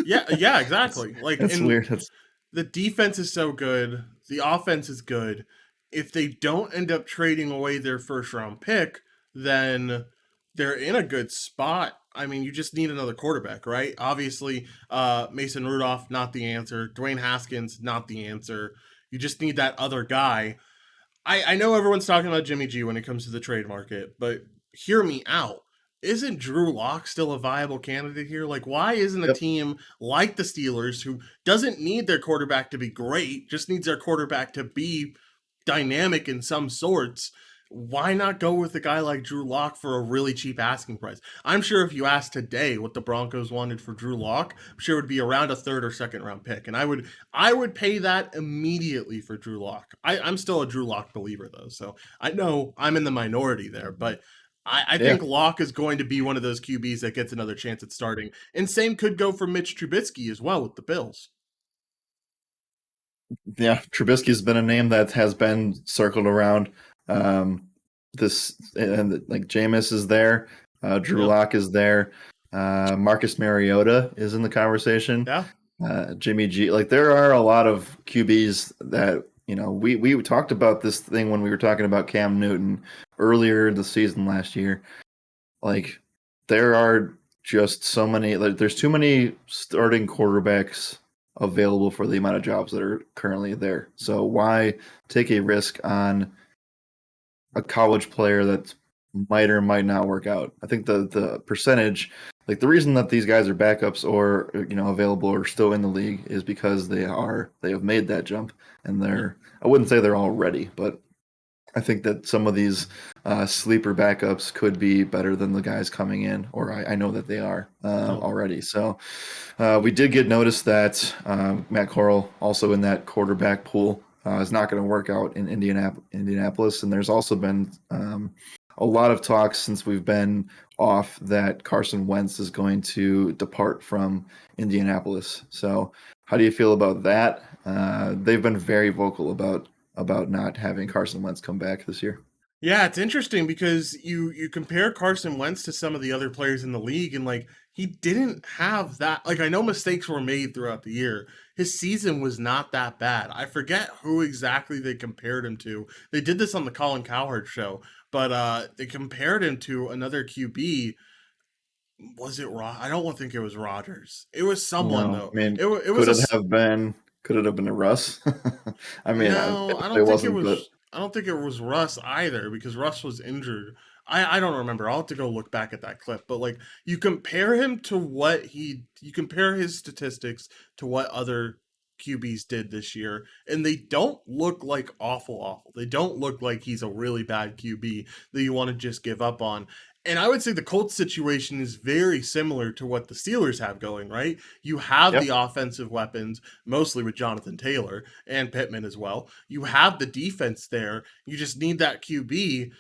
yeah, That's exactly. Like, that's and weird. That's the defense is so good, the offense is good. If they don't end up trading away their first round pick, then they're in a good spot. I mean, you just need another quarterback, right? Obviously, Mason Rudolph, not the answer. Dwayne Haskins, not the answer. You just need that other guy. I know everyone's talking about Jimmy G when it comes to the trade market, but hear me out. Isn't Drew Lock still a viable candidate here? Like, why isn't a yep. team like the Steelers, who doesn't need their quarterback to be great, just needs their quarterback to be dynamic in some sorts? Why not go with a guy like Drew Lock for a really cheap asking price? I'm sure if you asked today what the Broncos wanted for Drew Lock, I'm sure it would be around a third or second round pick, and I would pay that immediately for Drew Lock. I'm still a Drew Lock believer though, so I know I'm in the minority there, but I Yeah. think Lock is going to be one of those QBs that gets another chance at starting, and same could go for Mitch Trubisky as well with the Bills. Yeah, Trubisky's been a name that has been circled around. This and like Jameis is there, Drew Yeah, Lock is there, Marcus Mariota is in the conversation, yeah, Jimmy G. Like there are a lot of QBs that we talked about this thing when we were talking about Cam Newton earlier the season last year. Like there are just so many. Like there's too many starting quarterbacks available for the amount of jobs that are currently there. So why take a risk on a college player that might or might not work out? I think the percentage, like the reason that these guys are backups or available or still in the league is because they have made that jump and yeah, they're I wouldn't say they're all ready, but I think that some of these sleeper backups could be better than the guys coming in, or I know that they are yeah. already. So we did get notice that Matt Corral, also in that quarterback pool, is not going to work out in Indianapolis. And there's also been a lot of talk since we've been off that Carson Wentz is going to depart from Indianapolis. So how do you feel about that? They've been very vocal about not having Carson Wentz come back this year. Yeah, it's interesting because you compare Carson Wentz to some of the other players in the league, and like he didn't have that. Like, I know mistakes were made throughout the year. His season was not that bad. I forget who exactly they compared him to. They did this on the Colin Cowherd show, but they compared him to another QB. Was it Rod? I don't think it was Rodgers. It was someone No, though. I mean, It was could a it have been? Could it have been a Russ? I mean, No, I it don't think it wasn't, but was. I don't think it was Russ either because Russ was injured. I don't remember. I'll have to go look back at that clip. But like you compare him to you compare his statistics to what other QBs did this year, and they don't look like awful. They don't look like he's a really bad QB that you want to just give up on. And I would say the Colts situation is very similar to what the Steelers have going, right? You have yeah, the offensive weapons, mostly with Jonathan Taylor and Pittman as well. You have the defense there. You just need that QB.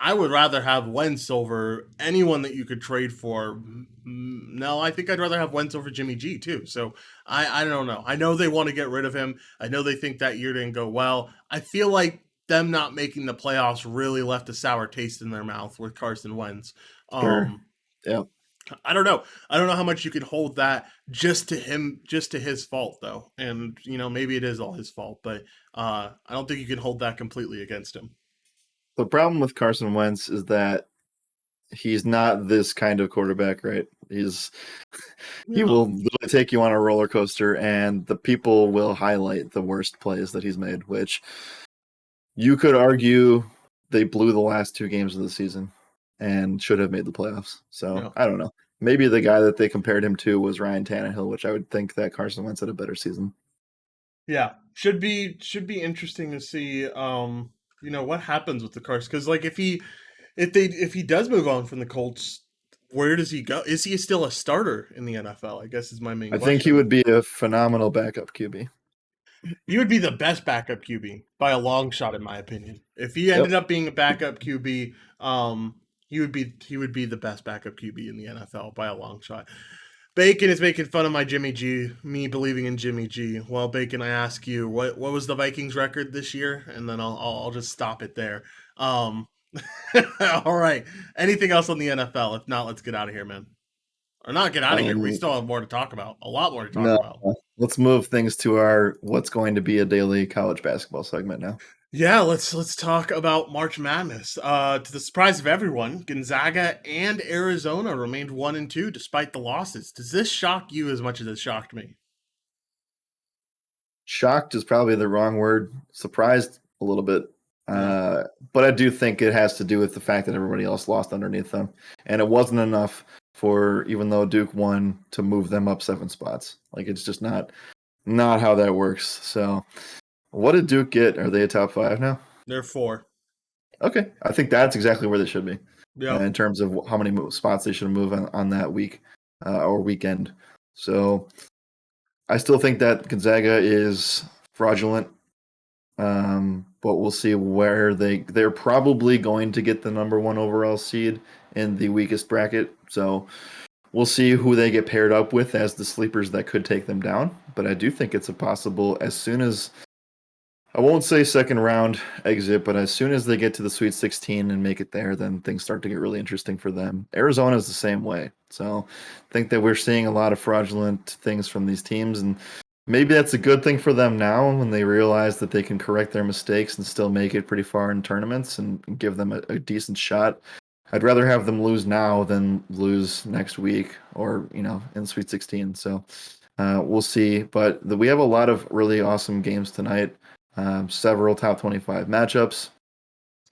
I would rather have Wentz over anyone that you could trade for. No, I think I'd rather have Wentz over Jimmy G too. So I don't know. I know they want to get rid of him. I know they think that year didn't go well. I feel like them not making the playoffs really left a sour taste in their mouth with Carson Wentz. sure, Um, yeah. I don't know. I don't know how much you could hold that just to him, just to his fault, though. And maybe it is all his fault, but I don't think you can hold that completely against him. The problem with Carson Wentz is that he's not this kind of quarterback, right? He Yeah, will literally take you on a roller coaster, and the people will highlight the worst plays that he's made, which you could argue they blew the last two games of the season and should have made the playoffs. So yeah, I don't know. Maybe the guy that they compared him to was Ryan Tannehill, which I would think that Carson Wentz had a better season. yeah. Should be interesting to see. What happens with the Carson? Because like if he does move on from the Colts, where does he go? Is he still a starter in the NFL? I guess is my main I think he question. would be a phenomenal backup QB. He would be the best backup QB by a long shot, in my opinion. If he ended Yep. up being a backup QB, he would be the best backup QB in the NFL by a long shot. Bacon is making fun of my Jimmy G, me believing in Jimmy G. Well, Bacon, I ask you, what was the Vikings record this year? And then I'll just stop it there. Um, all right. Anything else on the NFL? If not, let's get out of here, man. Or not get out of here. We Um, still have more to talk about. A lot more to talk no, about. let's move things to our what's going to be a daily college basketball segment now. Yeah, let's talk about March Madness. To the surprise of everyone, Gonzaga and Arizona remained 1-2 despite the losses. Does this shock you as much as it shocked me? Shocked is probably the wrong word. Surprised a little bit. Yeah, Uh, but I do think it has to do with the fact that everybody else lost underneath them. And it wasn't enough for, even though Duke won, to move them up 7 spots. Like, it's just not how that works. So what did Duke get? Are they a top 5 now? they're four. Okay. I think that's exactly where they should be Yep. in terms of how many spots they should move on that week or weekend. So I still think that Gonzaga is fraudulent. But we'll see where they're probably going to get the number 1 overall seed in the weakest bracket. So we'll see who they get paired up with as the sleepers that could take them down. But I do think it's a possible as soon as I won't say second round exit, but as soon as they get to the Sweet 16 and make it there, then things start to get really interesting for them. Arizona is the same way. So I think that we're seeing a lot of fraudulent things from these teams, and maybe that's a good thing for them now when they realize that they can correct their mistakes and still make it pretty far in tournaments and give them a decent shot. I'd rather have them lose now than lose next week or, in Sweet 16. So we'll see. But we have a lot of really awesome games tonight. Several top 25 matchups.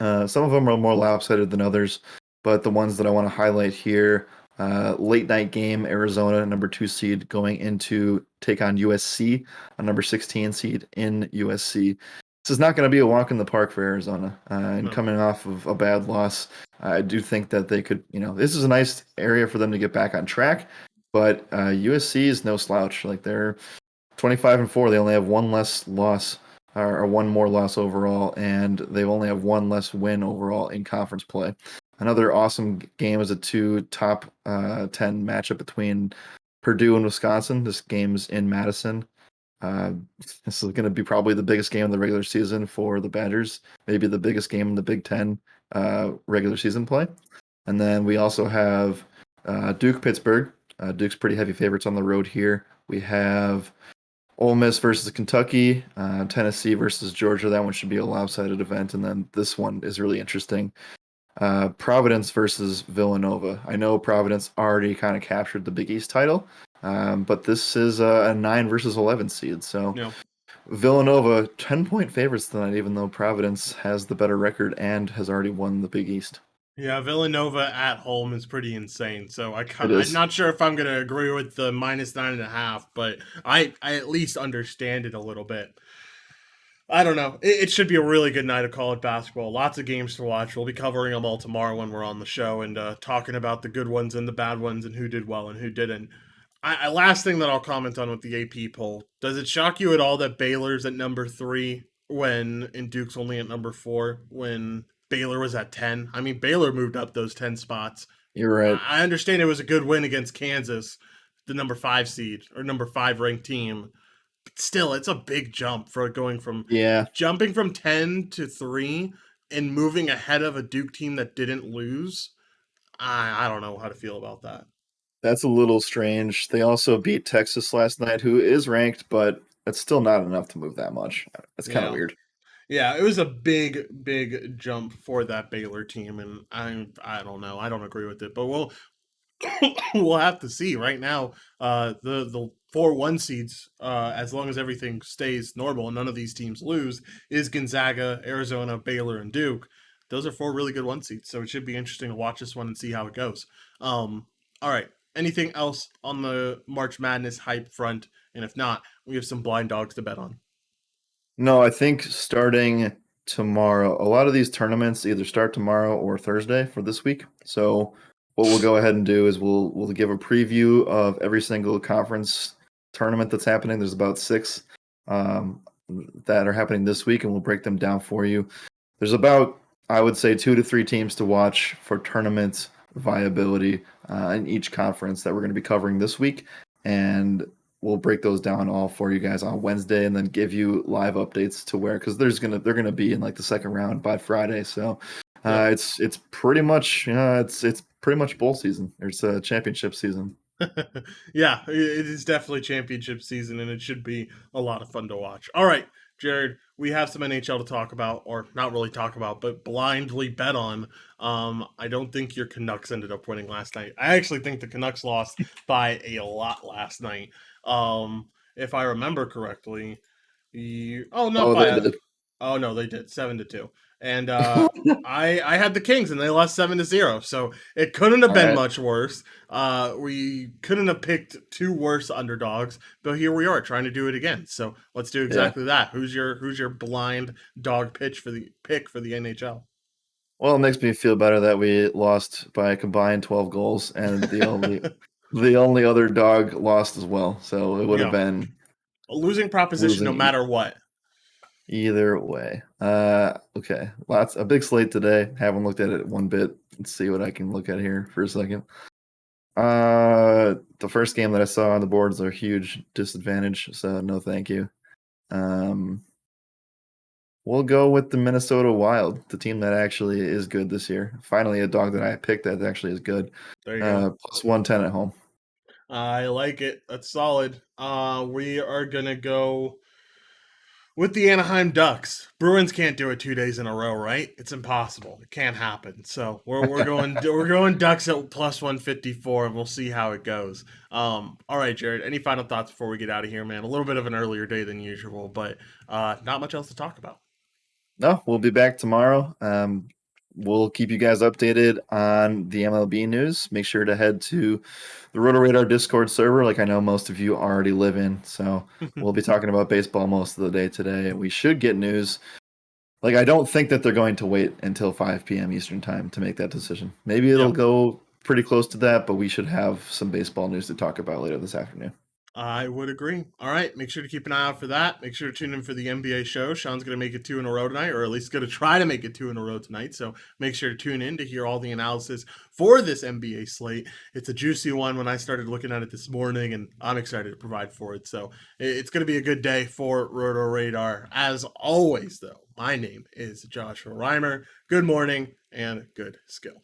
Some of them are more lopsided than others, but the ones that I want to highlight here, late night game, Arizona, number 2 seed, going into take on USC, a number 16 seed in USC. This is not going to be a walk in the park for Arizona. And No. coming off of a bad loss, I do think that they could, this is a nice area for them to get back on track, but USC is no slouch. Like, they're 25-4. They only have one less loss or one more loss overall, and they only have one less win overall in conference play. Another awesome game is a 2 top 10 matchup between Purdue and Wisconsin. This game's in Madison. Uh, this is going to be probably the biggest game of the regular season for the Badgers, maybe the biggest game in the Big Ten regular season play. And then we also have Duke Pittsburgh. Duke's pretty heavy favorites on the road here. We have Ole Miss versus Kentucky, Tennessee versus Georgia. That one should be a lopsided event. And then this one is really interesting. Providence versus Villanova. I know Providence already kind of captured the Big East title, but this is a 9 versus 11 seed. So No. Villanova, 10-point favorites tonight, even though Providence has the better record and has already won the Big East. Yeah, Villanova at home is pretty insane. So It I'm is. not sure if I'm going to agree with the -9.5, but I at least understand it a little bit. I don't know. It should be a really good night of college basketball. Lots of games to watch. We'll be covering them all tomorrow when we're on the show and talking about the good ones and the bad ones and who did well and who didn't. Last thing that I'll comment on with the AP poll: does it shock you at all that Baylor's at number 3 when and Duke's only at number 4 when Baylor was at 10? I mean, Baylor moved up those 10 spots. You're right. I understand it was a good win against Kansas, the number 5 seed or number 5 ranked team, still, it's a big jump for going from Yeah, jumping from 10 to 3 and moving ahead of a Duke team that didn't lose. I don't know how to feel about that. that's a little strange. They also beat Texas last night, who is ranked, but it's still not enough to move that much. It's kind of Yeah. weird. Yeah, it was a big jump for that Baylor team, and I don't know. I don't agree with it, but we'll have to see. Right now, the 4-1 seeds, as long as everything stays normal and none of these teams lose, is Gonzaga, Arizona, Baylor, and Duke. Those are 4 really good 1 seeds, so it should be interesting to watch this one and see how it goes. All right. Anything else on the March Madness hype front? And if not, we have some blind dogs to bet on. No, I think starting tomorrow. A lot of these tournaments either start tomorrow or Thursday for this week. So what we'll go ahead and do is we'll give a preview of every single conference tournament that's happening. There's about 6 um, that are happening this week, and we'll break them down for you. There's about, I would say, 2 to 3 teams to watch for tournament viability in each conference that we're going to be covering this week, and we'll break those down all for you guys on Wednesday, and then give you live updates to where, because they're gonna be in like the second round by Friday. So Yeah. it's pretty much it's pretty much bowl season. It's a championship season. Yeah, it is definitely championship season, and it should be a lot of fun to watch. All right, Jared, we have some NHL to talk about, or not really talk about, but blindly bet on. I don't think your Canucks ended up winning last night. I actually think the Canucks lost by a lot last night. If I remember correctly, not Oh, by they a. did. Oh no, they did 7-2, and I had the Kings and they lost 7-0, so it couldn't have All been right. much worse. We couldn't have picked 2 worse underdogs, but here we are trying to do it again. So let's do Yeah. exactly that. Who's your blind dog pick for the NHL? Well, it makes me feel better that we lost by a combined 12 goals, and the only other dog lost as well. So it would have Yeah, been a losing proposition no losing matter what. either way. Okay. A big slate today. Haven't looked at it one bit. Let's see what I can look at here for a second. The first game that I saw on the board is a huge disadvantage, so no thank you. Um, we'll go with the Minnesota Wild, the team that actually is good this year. Finally, a dog that I picked that actually is good. There you go. Plus 110 at home. I like it. That's solid. We are gonna go with the Anaheim Ducks. Bruins can't do it 2 days in a row, right? It's impossible. It can't happen. So we're going Ducks at plus 154, and we'll see how it goes. All right, Jared. Any final thoughts before we get out of here, man? A little bit of an earlier day than usual, but not much else to talk about. No, we'll be back tomorrow. We'll keep you guys updated on the MLB news. Make sure to head to the Roto Radar Discord server, like I know most of you already live in. So we'll be talking about baseball most of the day today, and we should get news. Like, I don't think that they're going to wait until 5 p.m. Eastern time to make that decision. Maybe it'll Yep. go pretty close to that, but we should have some baseball news to talk about later this afternoon. I would agree. All right, make sure to keep an eye out for that. Make sure to tune in for the NBA show. Sean's going to make it 2 in a row tonight, or at least going to try to make it 2 in a row tonight. So make sure to tune in to hear all the analysis for this NBA slate. It's a juicy one when I started looking at it this morning, and I'm excited to provide for it. So it's going to be a good day for Roto Radar. As always, though, my name is Joshua Reimer. Good morning and good skill.